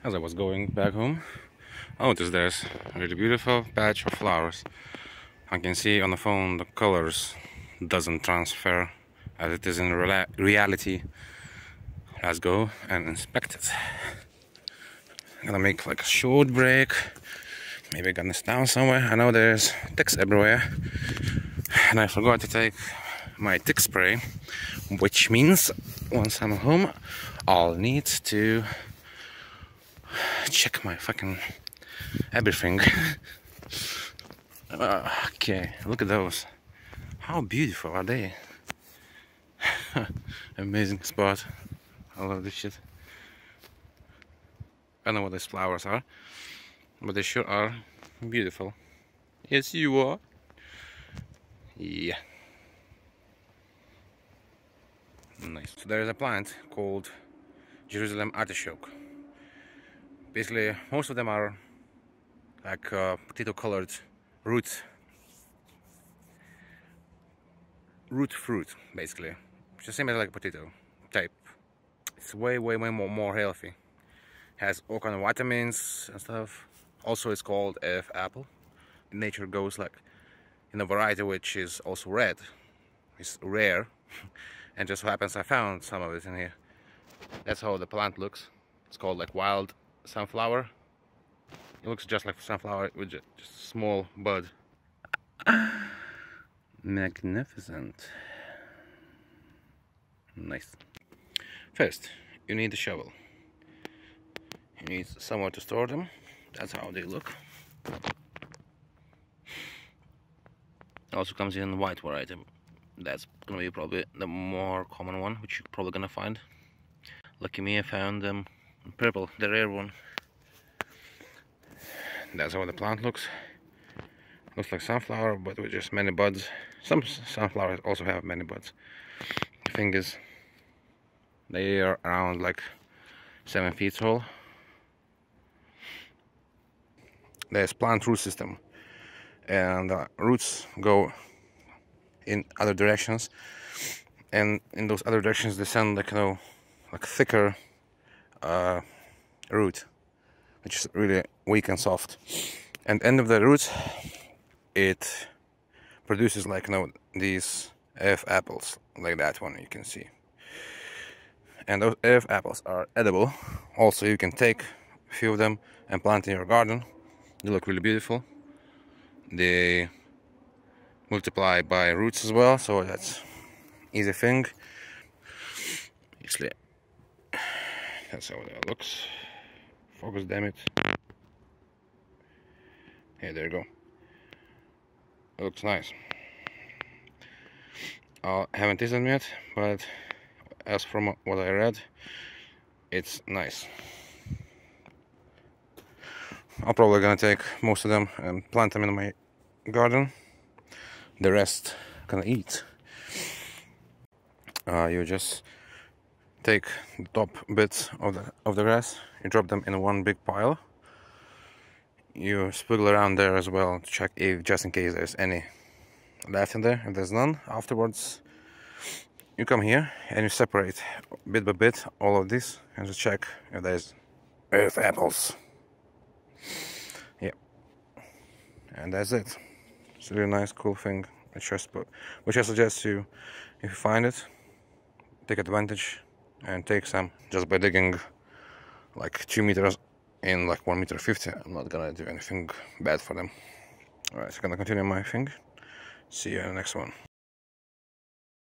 As I was going back home, I noticed there's a really beautiful patch of flowers. I can see on the phone the colors doesn't transfer as it is in reality. Let's go and inspect it. I'm gonna make like a short break. Maybe gonna stand somewhere. I know there's ticks everywhere, and I forgot to take my tick spray, which means once I'm home, I'll need to check my fucking everything. Okay, look at those. How beautiful are they? Amazing spot. I love this shit. I don't know what these flowers are, but they sure are beautiful. Yes, you are. Yeah. Nice. So there is a plant called Jerusalem artichoke. Basically, most of them are like potato-colored root fruit, basically. It's the same as like a potato type. It's way more healthy. Has all kind of vitamins and stuff. Also, it's called F apple. In nature goes like in a variety which is also red. It's rare, and just so happens I found some of it in here. That's how the plant looks. It's called like wild sunflower. It looks just like sunflower with just a small bud. Magnificent. Nice. First, you need a shovel. You need somewhere to store them. That's how they look. Also comes in white variety. That's gonna be probably the more common one, which you're probably gonna find. Lucky me, I found them in purple, the rare one. That's how the plant looks. Looks like sunflower, but with just many buds. Some sunflowers also have many buds. The thing is, they are around like 7 feet tall. There's plant root system, and roots go in other directions, and in those other directions they send like, you know, like thicker root, which is really weak and soft. And end of the root, it produces like, you know, these F apples, like that one you can see. And those F apples are edible. Also, you can take a few of them and plant in your garden. They look really beautiful. They multiply by roots as well, so that's easy thing. Actually, that's how that looks. Focus, damn it. Yeah, there you go. It looks nice. I haven't tasted them yet, but as from what I read, it's nice. I'm probably gonna take most of them and plant them in my garden. The rest gonna eat. You just take the top bits of the grass, you drop them in one big pile. You squiggle around there as well to check if, just in case there's any left in there. If there's none, afterwards you come here and you separate bit by bit all of this and just check if there's earth apples. Yeah, and that's it. It's a really nice, cool thing, which I suggest you, if you find it, take advantage and take some just by digging like 2 meters in like 1.50 meters. I'm not gonna do anything bad for them. Alright, so I'm gonna continue my thing. See you in the next one.